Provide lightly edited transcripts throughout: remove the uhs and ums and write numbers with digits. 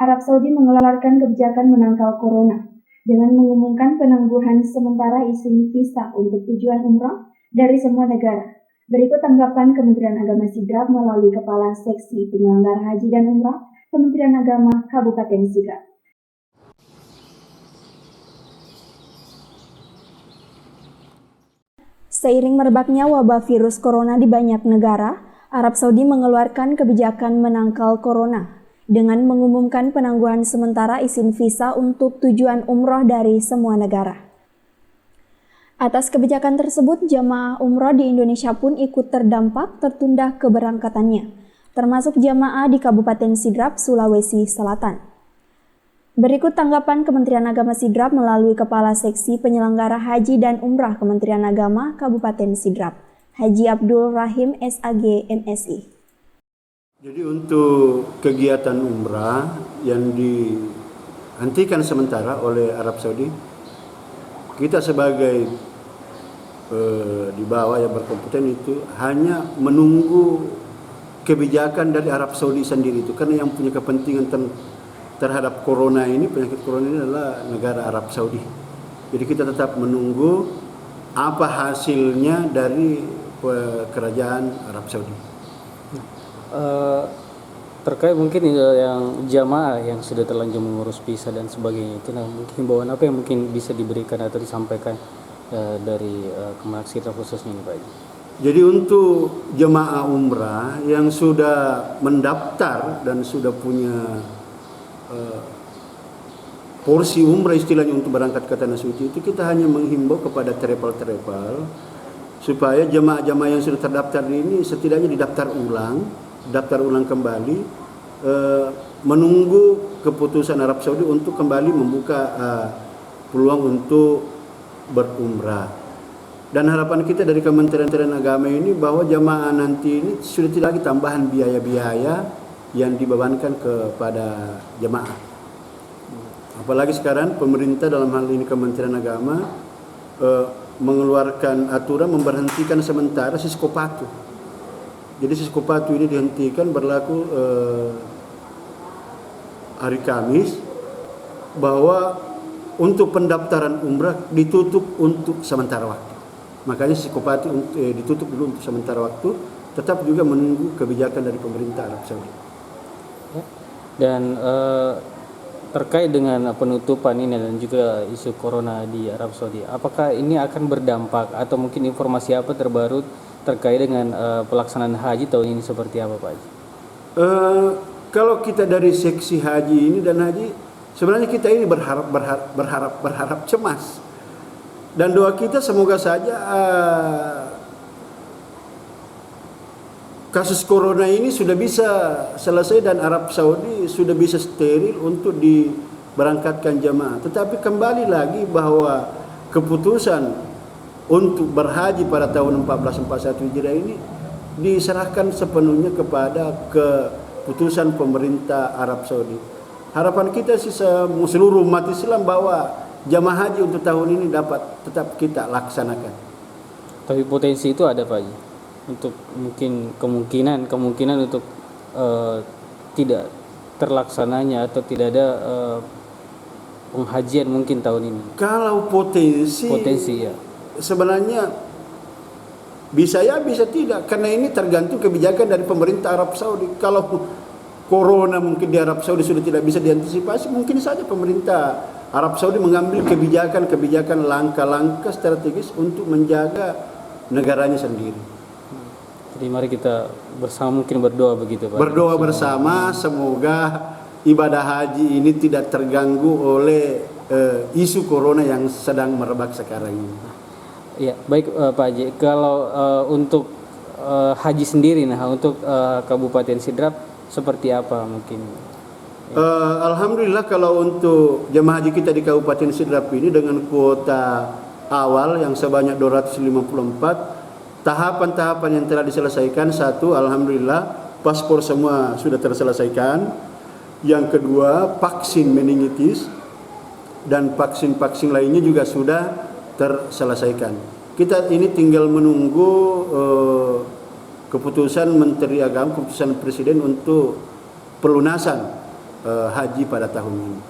Arab Saudi mengeluarkan kebijakan menangkal corona dengan mengumumkan penangguhan sementara izin visa untuk tujuan umrah dari semua negara. Berikut tanggapan Kementerian Agama Sidrap melalui Kepala Seksi Penyelenggara Haji dan Umrah Kementerian Agama Kabupaten Sidrap. Seiring merebaknya wabah virus corona di banyak negara, Arab Saudi mengeluarkan kebijakan menangkal corona dengan mengumumkan penangguhan sementara izin visa untuk tujuan umroh dari semua negara. Atas kebijakan tersebut, jamaah umroh di Indonesia pun ikut terdampak tertunda keberangkatannya, termasuk jamaah di Kabupaten Sidrap, Sulawesi Selatan. Berikut tanggapan Kementerian Agama Sidrap melalui Kepala Seksi Penyelenggara Haji dan Umrah Kementerian Agama Kabupaten Sidrap, Haji Abdul Rahim SAG MSI. Jadi untuk kegiatan umrah yang dihentikan sementara oleh Arab Saudi, kita sebagai di bawah yang berkompeten itu hanya menunggu kebijakan dari Arab Saudi sendiri itu, karena yang punya kepentingan terhadap corona ini, penyakit corona ini adalah negara Arab Saudi. Jadi kita tetap menunggu apa hasilnya dari kerajaan Arab Saudi. Terkait mungkin yang jamaah yang sudah terlanjur mengurus visa dan sebagainya itu, mungkin himbauan apa yang mungkin bisa diberikan atau disampaikan dari Kemenag Sidrap khususnya ini Pak Haji? Jadi untuk jemaah umrah yang sudah mendaftar dan sudah punya porsi umrah istilahnya untuk berangkat ke Tanah Suci, itu kita hanya menghimbau kepada travel supaya jemaah-jemaah yang sudah terdaftar ini setidaknya daftar ulang kembali, menunggu keputusan Arab Saudi untuk kembali membuka peluang untuk berumrah. Dan harapan kita dari Kementerian Agama ini bahwa jemaah nanti ini sudah tidak lagi tambahan biaya-biaya yang dibebankan kepada jemaah. Apalagi sekarang pemerintah dalam hal ini Kementerian Agama mengeluarkan aturan memberhentikan sementara Siskopatu. Jadi Siskopatu ini dihentikan berlaku hari Kamis, bahwa untuk pendaftaran umrah ditutup untuk sementara waktu. Makanya Siskopatu ditutup dulu untuk sementara waktu, tetap juga menunggu kebijakan dari pemerintah Arab Saudi. Dan terkait dengan penutupan ini dan juga isu corona di Arab Saudi, apakah ini akan berdampak atau mungkin informasi apa terbaru terkait dengan pelaksanaan haji tahun ini seperti apa Pak Haji? Kalau kita dari seksi haji ini dan haji, sebenarnya kita ini berharap cemas, dan doa kita semoga saja kasus corona ini sudah bisa selesai dan Arab Saudi sudah bisa steril untuk diberangkatkan jemaah. Tetapi kembali lagi bahwa keputusan untuk berhaji pada tahun 1441 Hijriah ini diserahkan sepenuhnya kepada keputusan pemerintah Arab Saudi. Harapan kita sih seluruh umat Islam bahwa jamaah haji untuk tahun ini dapat tetap kita laksanakan. Tapi potensi itu ada Pak Haji, untuk mungkin kemungkinan untuk tidak terlaksananya atau tidak ada penghajian mungkin tahun ini. Kalau potensi ya, sebenarnya bisa ya bisa tidak, karena ini tergantung kebijakan dari pemerintah Arab Saudi. Kalau corona mungkin di Arab Saudi sudah tidak bisa diantisipasi, mungkin saja pemerintah Arab Saudi mengambil kebijakan langkah-langkah strategis untuk menjaga negaranya sendiri. Jadi mari kita bersama mungkin berdoa begitu Pak. Berdoa bersama semoga ibadah haji ini tidak terganggu oleh isu corona yang sedang merebak sekarang ini. Ya, baik Pak Haji. Kalau untuk haji sendiri, untuk Kabupaten Sidrap seperti apa mungkin? Alhamdulillah kalau untuk jemaah haji kita di Kabupaten Sidrap ini dengan kuota awal yang sebanyak 254, tahapan-tahapan yang telah diselesaikan, satu, alhamdulillah paspor semua sudah terselesaikan. Yang kedua, vaksin meningitis dan vaksin-vaksin lainnya juga sudah terselesaikan. Kita ini tinggal menunggu keputusan Menteri Agama, keputusan Presiden untuk pelunasan haji pada tahun ini.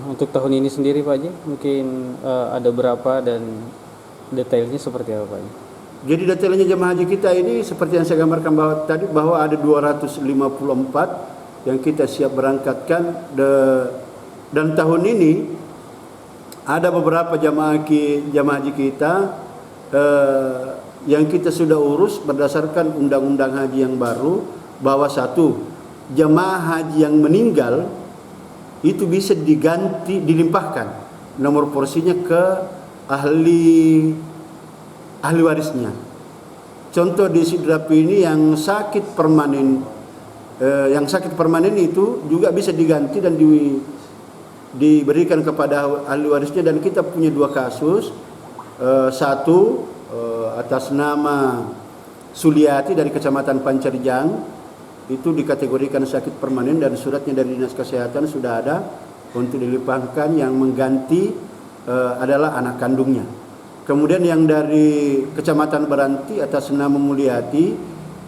Untuk tahun ini sendiri Pak Haji, mungkin ada berapa dan detailnya seperti apa Pak Haji? Jadi detailnya jemaah haji kita ini seperti yang saya gambarkan bahwa ada 254 yang kita siap berangkatkan, dan tahun ini ada beberapa jemaah haji kita yang kita sudah urus berdasarkan undang-undang haji yang baru, bahwa satu, jemaah haji yang meninggal itu bisa dilimpahkan nomor porsinya ke ahli warisnya. Contoh di Sidrap ini yang sakit permanen, itu juga bisa diganti dan diberikan kepada ahli warisnya. Dan kita punya 2 kasus, satu atas nama Suliati dari Kecamatan Pancerjang, itu dikategorikan sakit permanen dan suratnya dari Dinas Kesehatan sudah ada untuk dilimpahkan. Yang mengganti adalah anak kandungnya. Kemudian yang dari Kecamatan Beranti atas nama Mulyati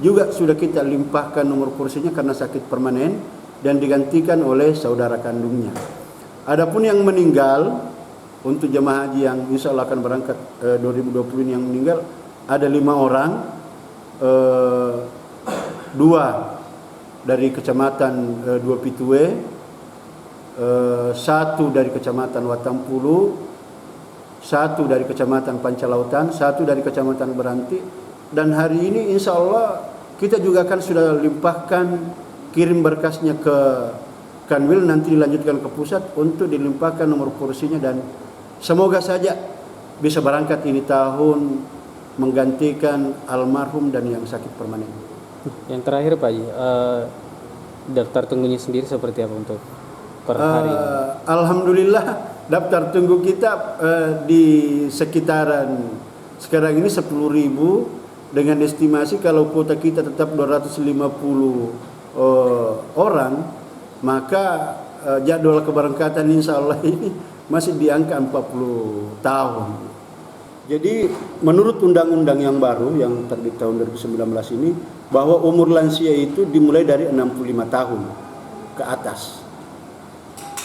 juga sudah kita limpahkan nomor porsinya karena sakit permanen dan digantikan oleh saudara kandungnya. Adapun yang meninggal untuk jemaah haji yang insya Allah akan berangkat 2020 ini, yang meninggal ada 5 orang, 2 dari Kecamatan Dua Pitue, 1 dari Kecamatan Watampulu, 1 dari Kecamatan Pancalautan, 1 dari Kecamatan Beranti. Dan hari ini insya Allah kita juga akan sudah limpahkan, kirim berkasnya ke Kanwil, nanti dilanjutkan ke pusat untuk dilimpahkan nomor porsinya, dan semoga saja bisa berangkat ini tahun menggantikan almarhum dan yang sakit permanen. Yang terakhir Pak Haji, daftar tunggunya sendiri seperti apa untuk per hari ini? Alhamdulillah daftar tunggu kita di sekitaran sekarang ini 10.000, dengan estimasi kalau kuota kita tetap 250 orang, maka jadwal keberangkatan insya Allah ini masih di angka 40 tahun. Jadi menurut undang-undang yang baru yang terbit tahun 2019 ini, bahwa umur lansia itu dimulai dari 65 tahun ke atas.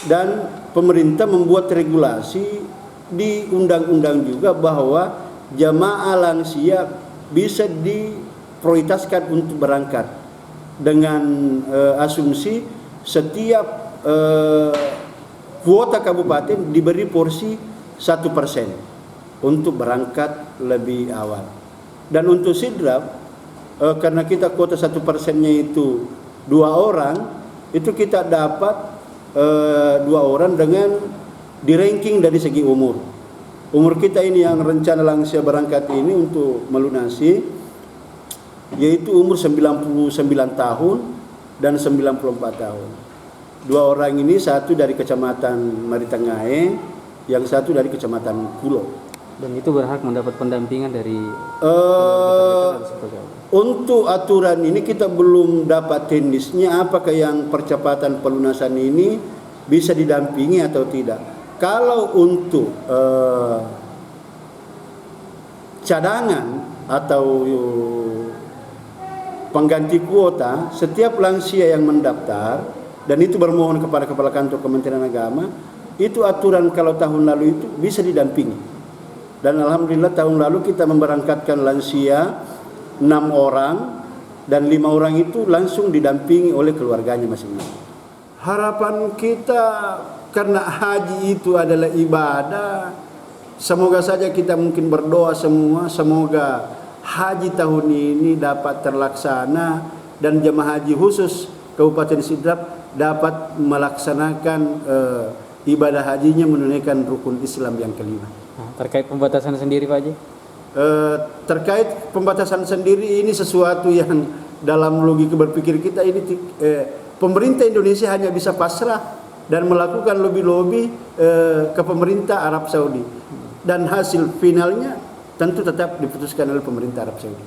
Dan pemerintah membuat regulasi di undang-undang juga bahwa jamaah lansia bisa diprioritaskan untuk berangkat dengan asumsi setiap kuota kabupaten diberi porsi 1% untuk berangkat lebih awal. Dan untuk Sidrap, karena kita kuota 1%-nya itu 2 orang, itu kita dapat 2 orang dengan di ranking dari segi umur. Umur kita ini yang rencana lansia berangkat ini untuk melunasi, yaitu umur 99 tahun dan 94 tahun. 2 orang ini, 1 dari Kecamatan Maritengae, yang 1 dari Kecamatan Kulo. Dan itu berhak mendapat pendampingan dari untuk aturan ini kita belum dapat teknisnya, apakah yang percepatan pelunasan ini bisa didampingi atau tidak. Kalau untuk cadangan atau pengganti kuota, setiap lansia yang mendaftar dan itu bermohon kepada Kepala Kantor Kementerian Agama, itu aturan kalau tahun lalu itu bisa didampingi. Dan alhamdulillah tahun lalu kita memberangkatkan lansia 6 orang, dan 5 orang itu langsung didampingi oleh keluarganya masing-masing. Harapan kita, karena haji itu adalah ibadah, semoga saja kita mungkin berdoa semua, semoga haji tahun ini dapat terlaksana dan jemaah haji khusus Kabupaten Sidrap dapat melaksanakan ibadah hajinya, menunaikan rukun Islam yang kelima. Terkait pembatasan sendiri Pak Haji? Terkait pembatasan sendiri, ini sesuatu yang dalam logika berpikir kita ini pemerintah Indonesia hanya bisa pasrah dan melakukan lobby-lobby ke pemerintah Arab Saudi, dan hasil finalnya tentu tetap diputuskan oleh pemerintah Arab Saudi.